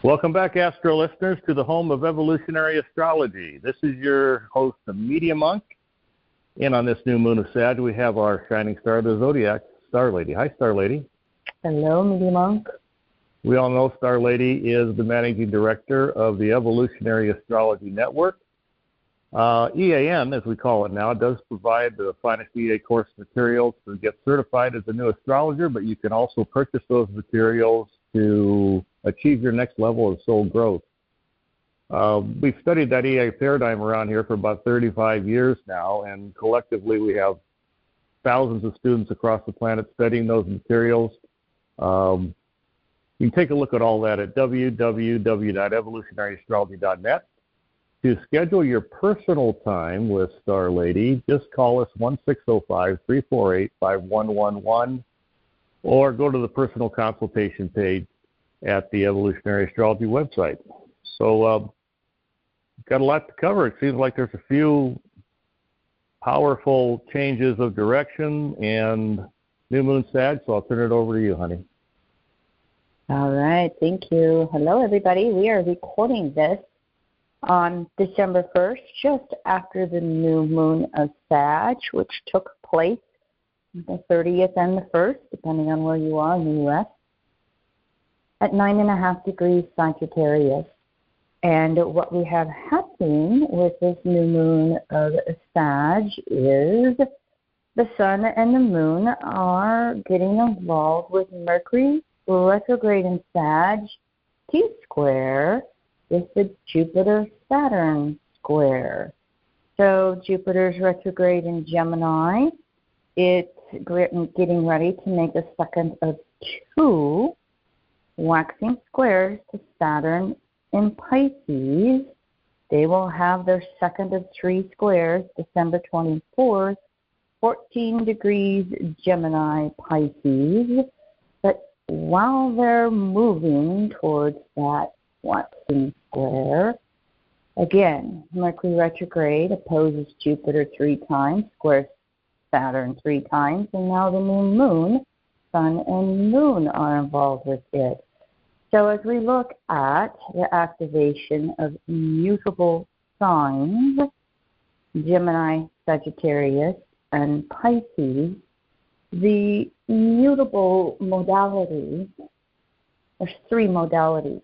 Welcome back, Astro listeners, to the home of evolutionary astrology. This is your host, the Media Monk. And on this new moon of Sag, we have our shining star of the zodiac, Star Lady. Hi, Star Lady. Hello, Media Monk. We all know Star Lady is the managing director of the Evolutionary Astrology Network. EAN, as we call it now, does provide the finest EA course materials to get certified as a new astrologer, but you can also purchase those materials to achieve your next level of soul growth. We've studied that EA paradigm around here for about 35 years now, and collectively we have thousands of students across the planet studying those materials. You can take a look at all that at www.evolutionaryastrology.net. To schedule your personal time with Star Lady, just call us 1-605-348-5111 or go to the personal consultation page at the Evolutionary Astrology website. So, got a lot to cover. It seems like there's a few powerful changes of direction and new moon Sag, so I'll turn it over to you, honey. All right, thank you. Hello, everybody. We are recording this on December 1st, just after the new moon of Sag, which took place the 30th and the 1st, depending on where you are in the U.S., at 9.5 degrees Sagittarius. And what we have happening with this new moon of Sag is the sun and the moon are getting involved with Mercury retrograde in Sag, T-square, with the Jupiter-Saturn square. So Jupiter's retrograde in Gemini. It's getting ready to make a second of 2 waxing squares to Saturn in Pisces. They will have their second of 3 squares December 24th, 14 degrees Gemini, Pisces. But while they're moving towards that waxing square, again, Mercury retrograde opposes Jupiter 3 times, squares Saturn 3 times, and now the new moon, sun and moon are involved with it. So as we look at the activation of mutable signs, Gemini, Sagittarius, and Pisces, the mutable modality, there's 3 modalities: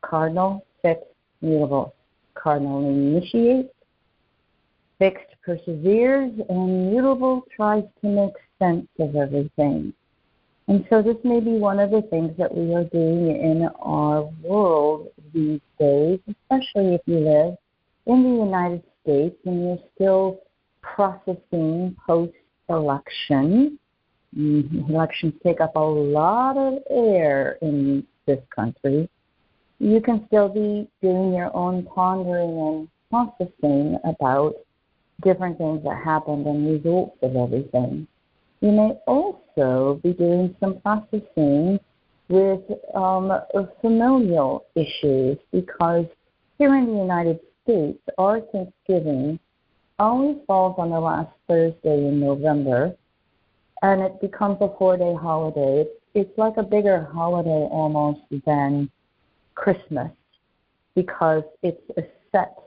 cardinal, fixed, mutable. Cardinal initiates, fixed perseveres, and mutable tries to make sense of everything. And so this may be one of the things that we are doing in our world these days, especially if you live in the United States and you're still processing post-election. Elections take up a lot of air in this country. You can still be doing your own pondering and processing about different things that happened and results of everything. You may also be doing some processing with familial issues, because here in the United States, our Thanksgiving always falls on the last Thursday in November, and it becomes a 4-day holiday. It's like a bigger holiday almost than Christmas, because it's a set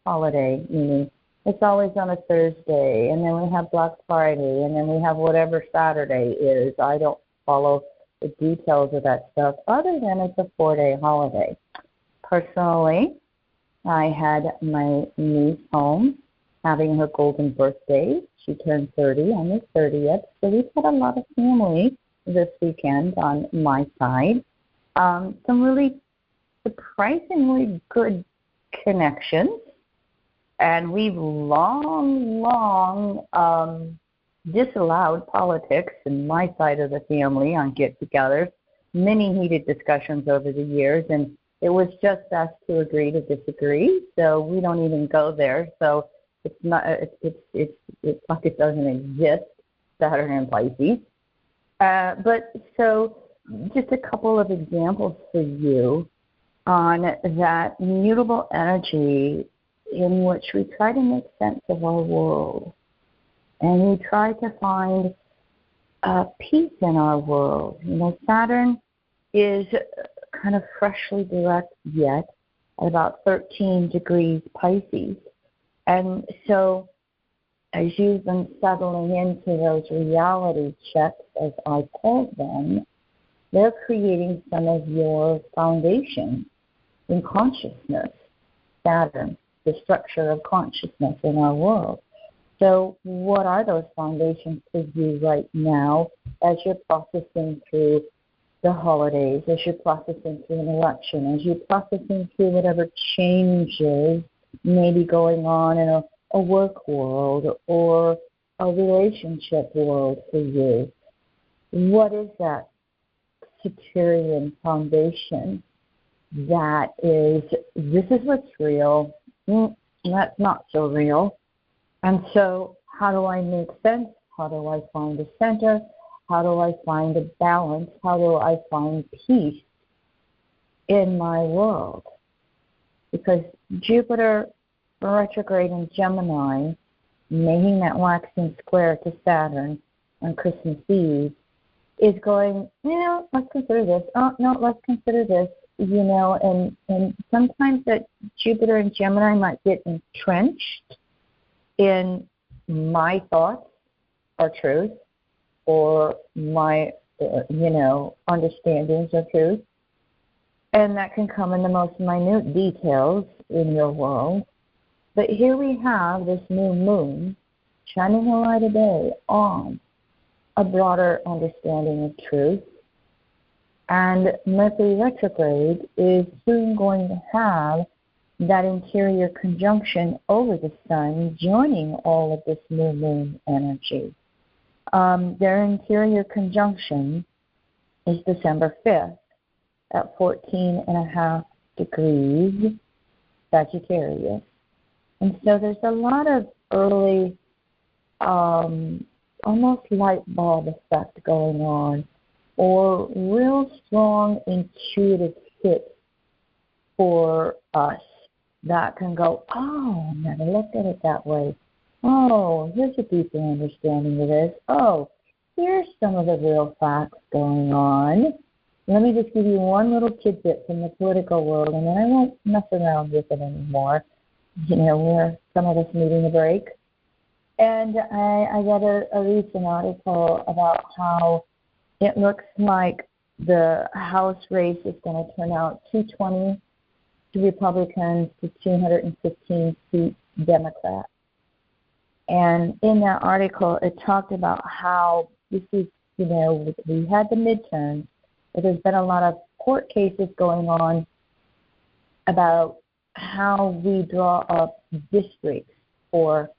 holiday, meaning it's always on a Thursday, and then we have Black Friday, and then we have whatever Saturday is. I don't follow the details of that stuff, other than it's a 4-day holiday. Personally, I had my niece home having her golden birthday. She turned 30 on the 30th, so we've had a lot of family this weekend on my side. Some really surprisingly good connections. And we've long disallowed politics in my side of the family on get-togethers. Many heated discussions over the years, and it was just best to agree to disagree. So we don't even go there. So it's not. It's like it doesn't exist. Saturn and Pisces. But so just a couple of examples for you on that mutable energy in which we try to make sense of our world, and we try to find peace in our world. You know, Saturn is kind of freshly direct yet at about 13 degrees Pisces. And so as you've been settling into those reality checks, as I call them, they're creating some of your foundation in consciousness, Saturn, the structure of consciousness in our world. So what are those foundations for you right now as you're processing through the holidays, as you're processing through an election, as you're processing through whatever changes may be going on in a work world or a relationship world for you? What is that Saturnian foundation that is, this is what's real, that's not so real? And so how do I make sense? How do I find a center? How do I find a balance? How do I find peace in my world? Because Jupiter retrograde in Gemini, making that waxing square to Saturn on Christmas Eve, is going, let's consider this. Oh, no, let's consider this. And sometimes that Jupiter and Gemini might get entrenched in my thoughts are truth or my, understandings of truth. And that can come in the most minute details in your world. But here we have this new moon shining a light of day on a broader understanding of truth. And Mercury retrograde is soon going to have that interior conjunction over the sun, joining all of this new moon energy. Their interior conjunction is December 5th at 14.5 degrees Sagittarius. And so there's a lot of early, almost light bulb effect going on, or real strong intuitive hits for us that can go, oh, never looked at it that way. Oh, here's a deeper understanding of this. Oh, here's some of the real facts going on. Let me just give you one little tidbit from the political world, and then I won't mess around with it anymore. We're some of us needing a break. And I read a recent article about how it looks like the House race is going to turn out 220 to Republicans to 215 seats Democrats. And in that article, it talked about how this is, we had the midterms, but there's been a lot of court cases going on about how we draw up districts for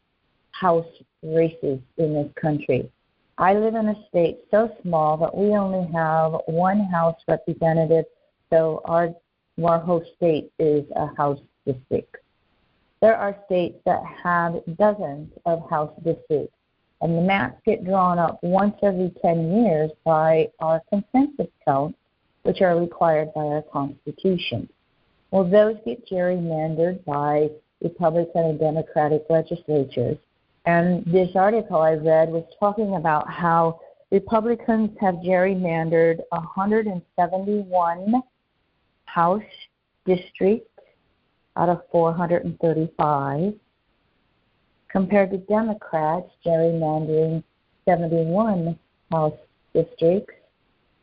House races in this country. I live in a state so small that we only have one House representative, so our host state is a House district. There are states that have dozens of House districts, and the maps get drawn up once every 10 years by our consensus counts, which are required by our Constitution. Well, those get gerrymandered by Republican and Democratic legislatures. And this article I read was talking about how Republicans have gerrymandered 171 House districts out of 435, compared to Democrats gerrymandering 71 House districts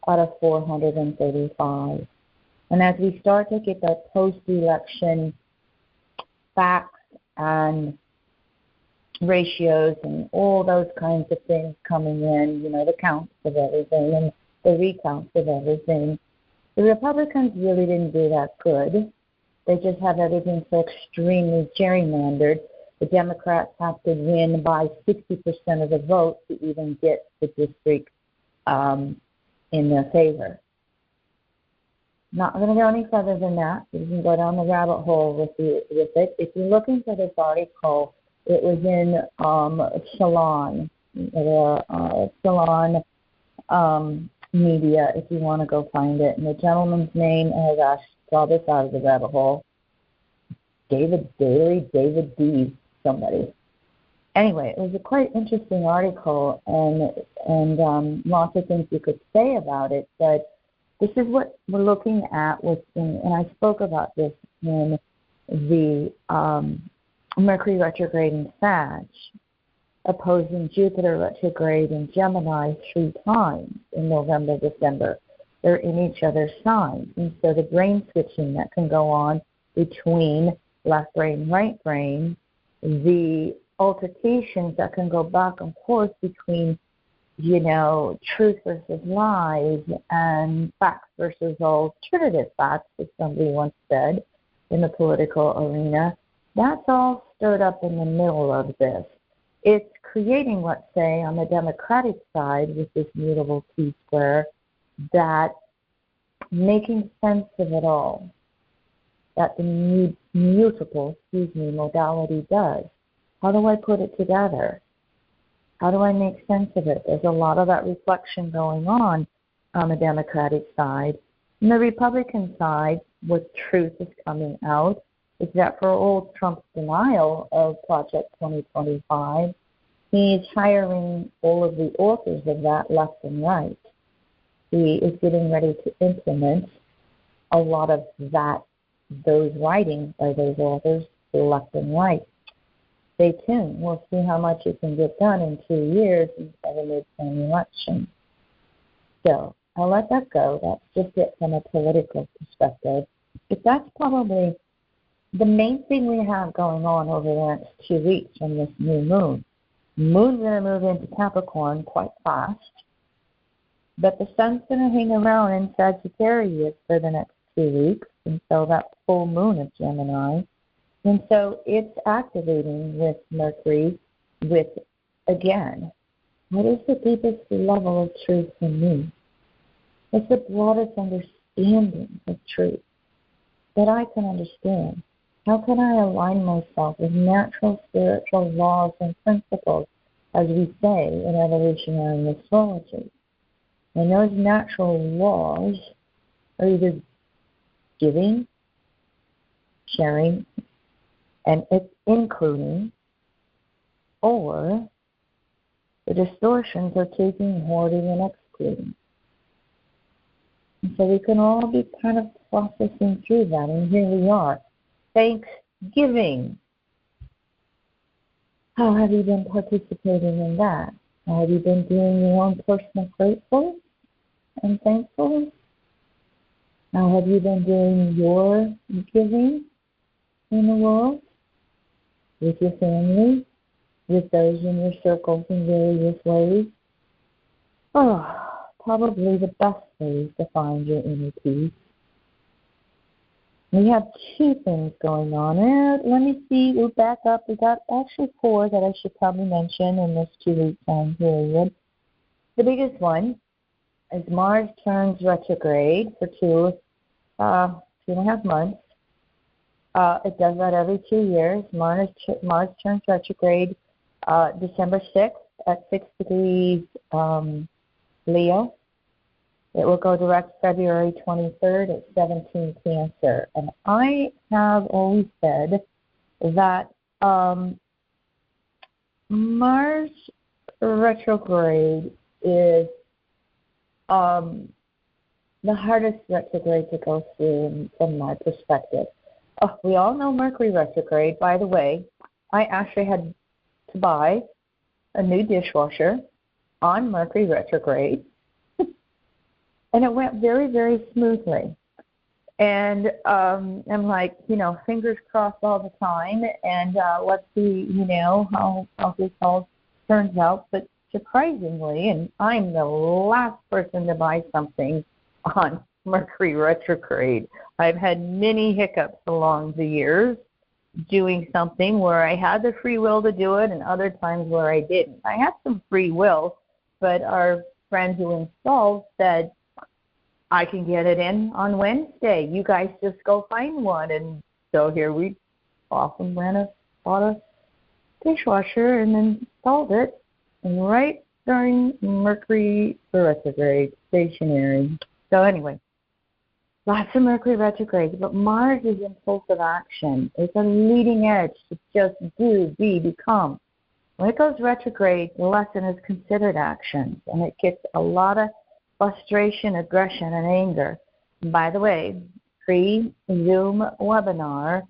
out of 435. And as we start to get the post-election facts and ratios and all those kinds of things coming in, the counts of everything and the recounts of everything, the Republicans really didn't do that good. They just have everything so extremely gerrymandered. The Democrats have to win by 60% of the vote to even get the district in their favor. Not going to go any further than that. You can go down the rabbit hole with it. If you're looking for this article, it was in Salon Media, if you want to go find it. And the gentleman's name, oh gosh, draw this out of the rabbit hole. David D. somebody. Anyway, it was a quite interesting article, and lots of things you could say about it, but this is what we're looking at and I spoke about this in the Mercury retrograde in Sag, opposing Jupiter retrograde in Gemini 3 times in November, December. They're in each other's signs. And so the brain switching that can go on between left brain, right brain, the altercations that can go back and forth between, truth versus lies and facts versus alternative facts, as somebody once said in the political arena, that's all stirred up in the middle of this. It's creating, let's say, on the Democratic side with this mutable T-square, that making sense of it all, that the mutable, modality does. How do I put it together? How do I make sense of it? There's a lot of that reflection going on the Democratic side. On the Republican side, what truth is coming out is that for old Trump's denial of Project 2025, he's hiring all of the authors of that left and right. He is getting ready to implement a lot of those writings by those authors left and right. Stay tuned. We'll see how much it can get done in 2 years instead of midterm election. So I'll let that go. That's just it from a political perspective. But that's probably the main thing we have going on over the next 2 weeks from this new moon. Moon's going to move into Capricorn quite fast, but the sun's going to hang around in Sagittarius for the next 2 weeks until that full moon of Gemini. And so it's activating with Mercury with, again, what is the deepest level of truth for me? What's the broadest understanding of truth that I can understand? How can I align myself with natural spiritual laws and principles, as we say in evolutionary astrology? And those natural laws are either giving, sharing, and it's including, or the distortions are taking, hoarding, and excluding. And so we can all be kind of processing through that, and here we are. Thanksgiving. How have you been participating in that? How have you been doing your own personal gratefulness and thankfulness? How have you been doing your giving in the world? With your family, with those in your circles in various ways? Probably the best ways to find your inner peace. We have 2 things going on. Let me see, we'll back up. We got actually 4 that I should probably mention in this 2-week time period. The biggest one is Mars turns retrograde for 2.5 months. It does that every 2 years. Mars turns retrograde December 6th at 6 degrees Leo. It will go direct February 23rd at 17 Cancer. And I have always said that Mars retrograde is the hardest retrograde to go through from my perspective. We all know Mercury retrograde. By the way, I actually had to buy a new dishwasher on Mercury retrograde, and it went very, very smoothly. And I'm like, fingers crossed all the time, and let's see, how this all turns out. But surprisingly, and I'm the last person to buy something on Mercury retrograde. I've had many hiccups along the years doing something where I had the free will to do it and other times where I didn't. I had some free will, but our friend who installed said, I can get it in on Wednesday. You guys just go find one. And so here we off and bought a dishwasher and then installed it right during Mercury retrograde, stationary. So anyway, lots of Mercury retrograde, but Mars is impulsive action. It's a leading edge to just do, be, become. When it goes retrograde, the lesson is considered actions, and it gets a lot of frustration, aggression, and anger. By the way, free Zoom webinar,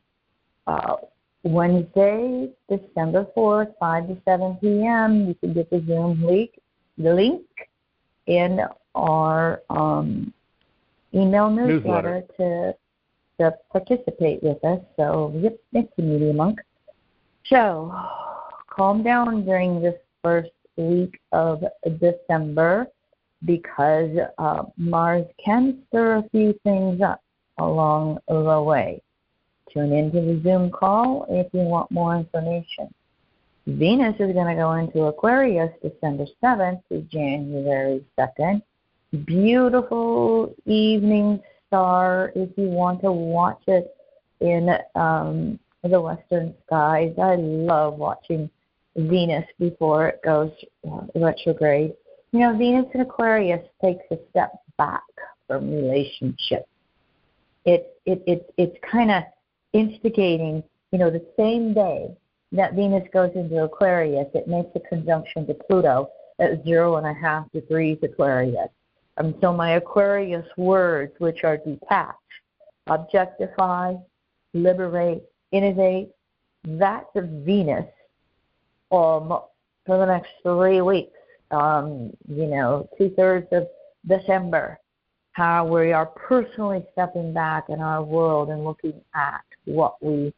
Wednesday, December 4th, 5 to 7 p.m. You can get the Zoom link in our email newsletter to participate with us. So, yep, thank you, Media Monk. So, calm down during this first week of December because Mars can stir a few things up along the way. Tune into the Zoom call if you want more information. Venus is going to go into Aquarius December 7th to January 2nd. Beautiful evening star if you want to watch it in the western skies. I love watching Venus before it goes retrograde. You know, Venus in Aquarius takes a step back from relationships. It's kind of instigating, you know, the same day that Venus goes into Aquarius, it makes a conjunction to Pluto at 0.5 degrees Aquarius. So my Aquarius words, which are detach, objectify, liberate, innovate, that's a Venus for the next 3 weeks, 2/3 of December, how we are personally stepping back in our world and looking at what we,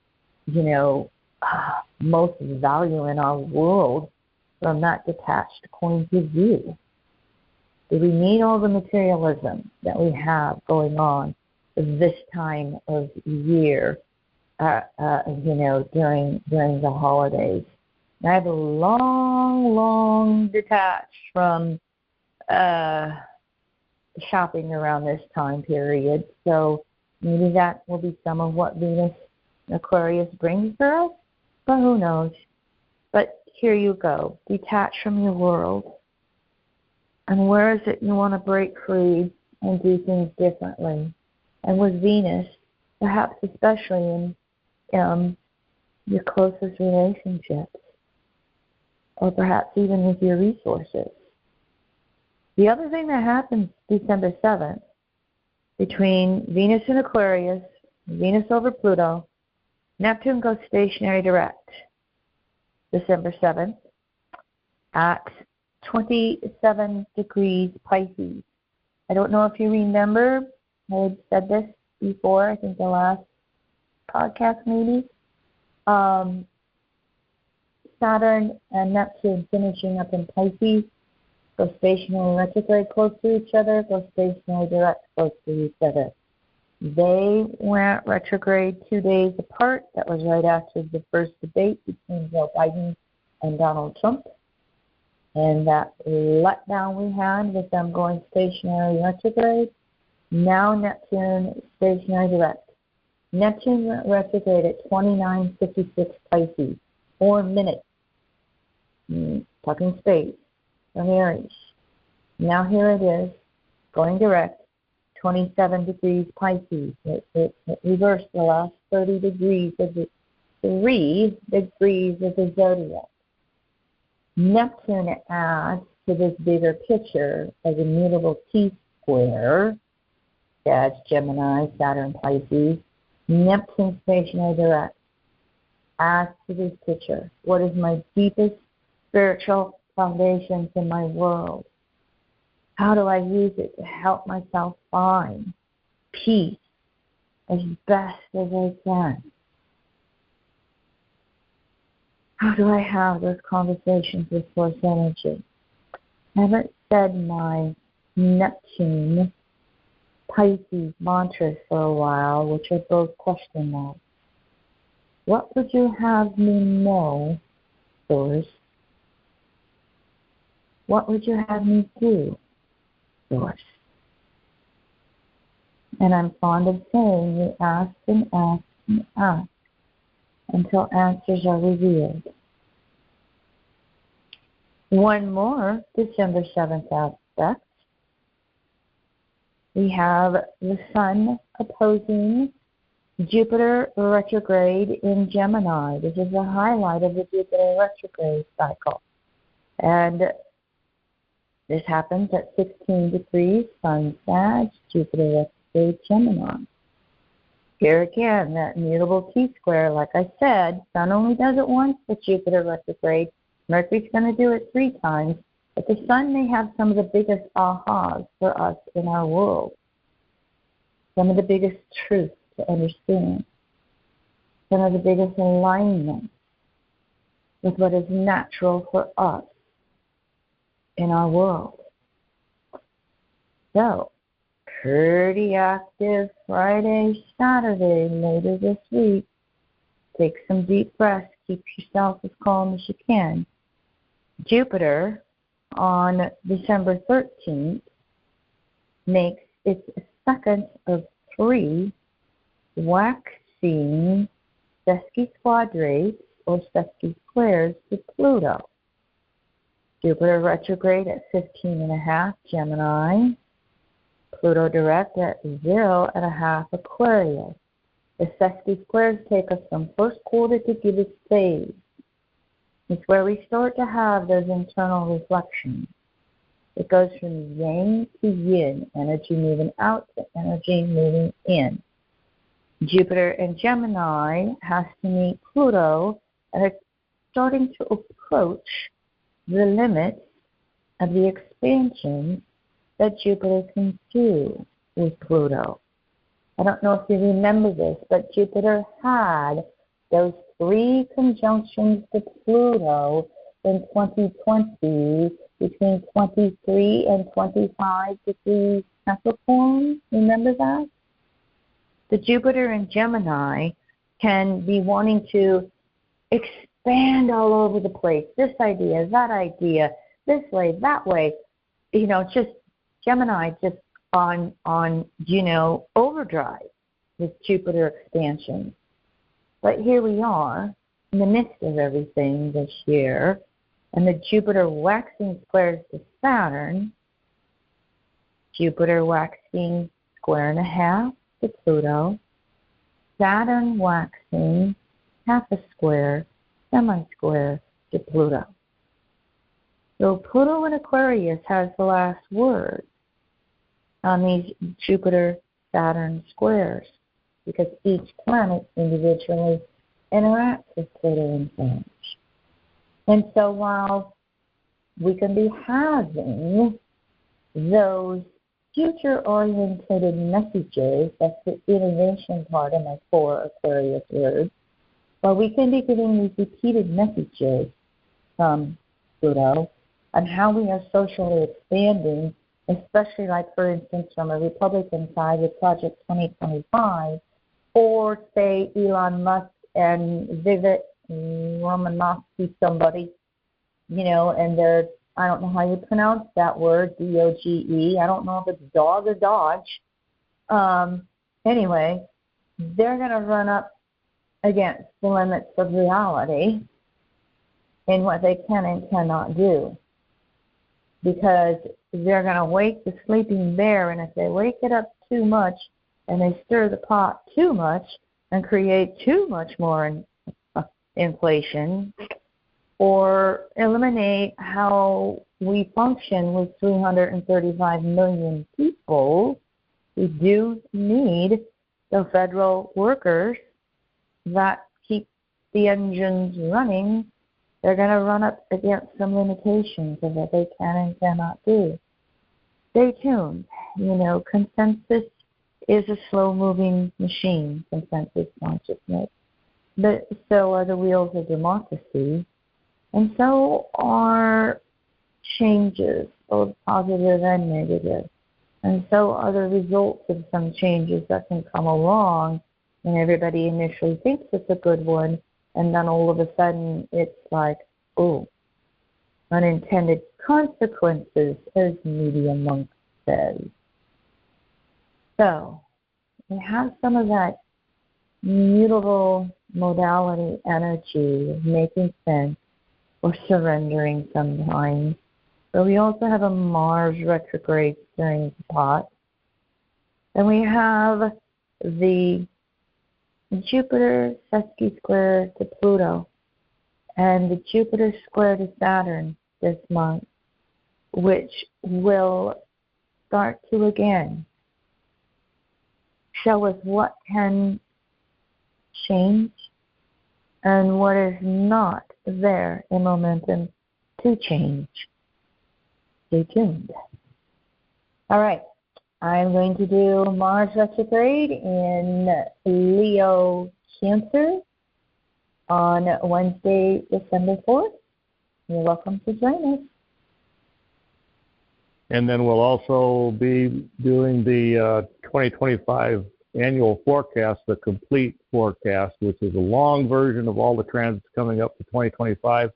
most value in our world from that detached point of view. Do we need all the materialism that we have going on this time of year, during the holidays? And I've long detached from shopping around this time period, so maybe that will be some of what Venus Aquarius brings for us, but who knows? But here you go. Detach from your world. And where is it you want to break free and do things differently? And with Venus, perhaps especially in your closest relationships, or perhaps even with your resources. The other thing that happens December 7th, between Venus and Aquarius, Venus over Pluto, Neptune goes stationary direct December 7th at 27 degrees Pisces. I don't know if you remember, I had said this before, I think the last podcast maybe. Saturn and Neptune finishing up in Pisces, go stationary retrograde close to each other, go stationary direct close to each other. They went retrograde 2 days apart. That was right after the first debate between Joe Biden and Donald Trump. And that letdown we had with them going stationary retrograde. Now Neptune stationary direct. Neptune went retrograde at 29:56 Pisces, 4 minutes. Talking space from Aries. Now here it is, going direct, 27 degrees Pisces. It reversed the last 30 degrees of the 3 degrees of the zodiac. Neptune adds to this bigger picture as a mutable T-square. That's Gemini, Saturn, Pisces. Neptune stationary direct adds to this picture. What is my deepest spiritual foundations in my world? How do I use it to help myself find peace as best as I can? How do I have those conversations with Source Energy? I haven't said my Neptune Pisces mantras for a while, which are both question marks. What would you have me know, Source? What would you have me do, Source? And I'm fond of saying you ask and ask and ask until answers are revealed. One more December 7th aspect. We have the Sun opposing Jupiter retrograde in Gemini. This is the highlight of the Jupiter retrograde cycle. And This happens at 16 degrees, Sun Sag, Jupiter retrograde Gemini. Here again, that mutable T-square, like I said, Sun only does it once with Jupiter retrograde. Mercury's going to do it 3 times. But the Sun may have some of the biggest ahas for us in our world. Some of the biggest truths to understand. Some of the biggest alignments with what is natural for us in our world. So, pretty active Friday, Saturday, later this week. Take some deep breaths. Keep yourself as calm as you can. Jupiter, on December 13th, makes its second of 3 waxing sesquisquadrates or sesquisquares to Pluto. Jupiter retrograde at 15.5 Gemini. Pluto direct at 0.5 Aquarius. The sesquisquares take us from first quarter to Gibbous phase. It's where we start to have those internal reflections. It goes from yang to yin, energy moving out to energy moving in. Jupiter in Gemini has to meet Pluto, and it's starting to approach the limits of the expansion that Jupiter can do with Pluto. I don't know if you remember this, but Jupiter had those 3 conjunctions to Pluto in 2020 between 23 and 25 degrees Capricorn. Remember that? The Jupiter in Gemini can be wanting to expand all over the place. This idea, that idea, this way, that way. You know, just Gemini just on overdrive with Jupiter expansion. But here we are in the midst of everything this year, and the Jupiter waxing squares to Saturn, Jupiter waxing 2.5 to Pluto, Saturn waxing 0.5 square, semi-square to Pluto. So Pluto in Aquarius has the last word on these Jupiter-Saturn squares, because each planet individually interacts with Pluto and Saturn. And so while we can be having those future-oriented messages, that's the innovation part of my 4 Aquarius words, while we can be giving these repeated messages from Pluto on how we are socially expanding, especially like, for instance, from a Republican side with Project 2025, or say Elon Musk and Vivek Romanovsky, somebody, and they're, I don't know how you pronounce that word, D-O-G-E. I don't know if it's dog or dodge. Anyway, they're going to run up against the limits of reality in what they can and cannot do, because they're going to wake the sleeping bear, and if they wake it up too much and they stir the pot too much and create too much more inflation, or eliminate how we function with 335 million people, we do need the federal workers that keep the engines running. They're going to run up against some limitations of what they can and cannot do. Stay tuned. Consensus is a slow-moving machine, consensus consciousness. But so are the wheels of democracy, and so are changes, both positive and negative. And so are the results of some changes that can come along, and everybody initially thinks it's a good one, and then all of a sudden it's like, oh, unintended consequences, as Media Monk says. So, we have some of that mutable modality energy of making sense or surrendering sometimes. But we also have a Mars retrograde stirring the pot. And we have the Jupiter sesquisquare to Pluto and the Jupiter square to Saturn this month, which will start to again show us what can change and what is not there in momentum to change. Stay tuned. All right. I'm going to do Mars retrograde in Leo Cancer on Wednesday, December 4th. You're welcome to join us. And then we'll also be doing the 2025 annual forecast, the complete forecast, which is a long version of all the transits coming up for 2025.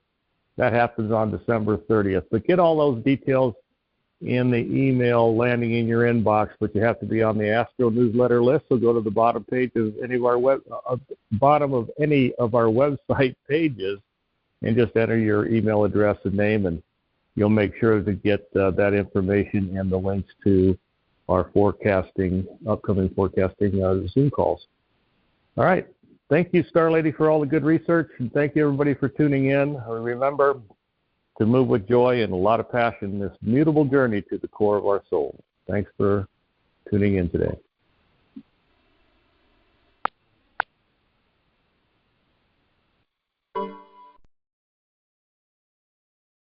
That happens on December 30th. But get all those details in the email landing in your inbox, but you have to be on the Astro newsletter list. So go to the bottom page of any of our bottom of any of our website pages and just enter your email address and name, and you'll make sure to get that information and the links to our upcoming forecasting Zoom calls. All right. Thank you, Star Lady, for all the good research, and thank you, everybody, for tuning in. Remember to move with joy and a lot of passion, this mutable journey to the core of our soul. Thanks for tuning in today.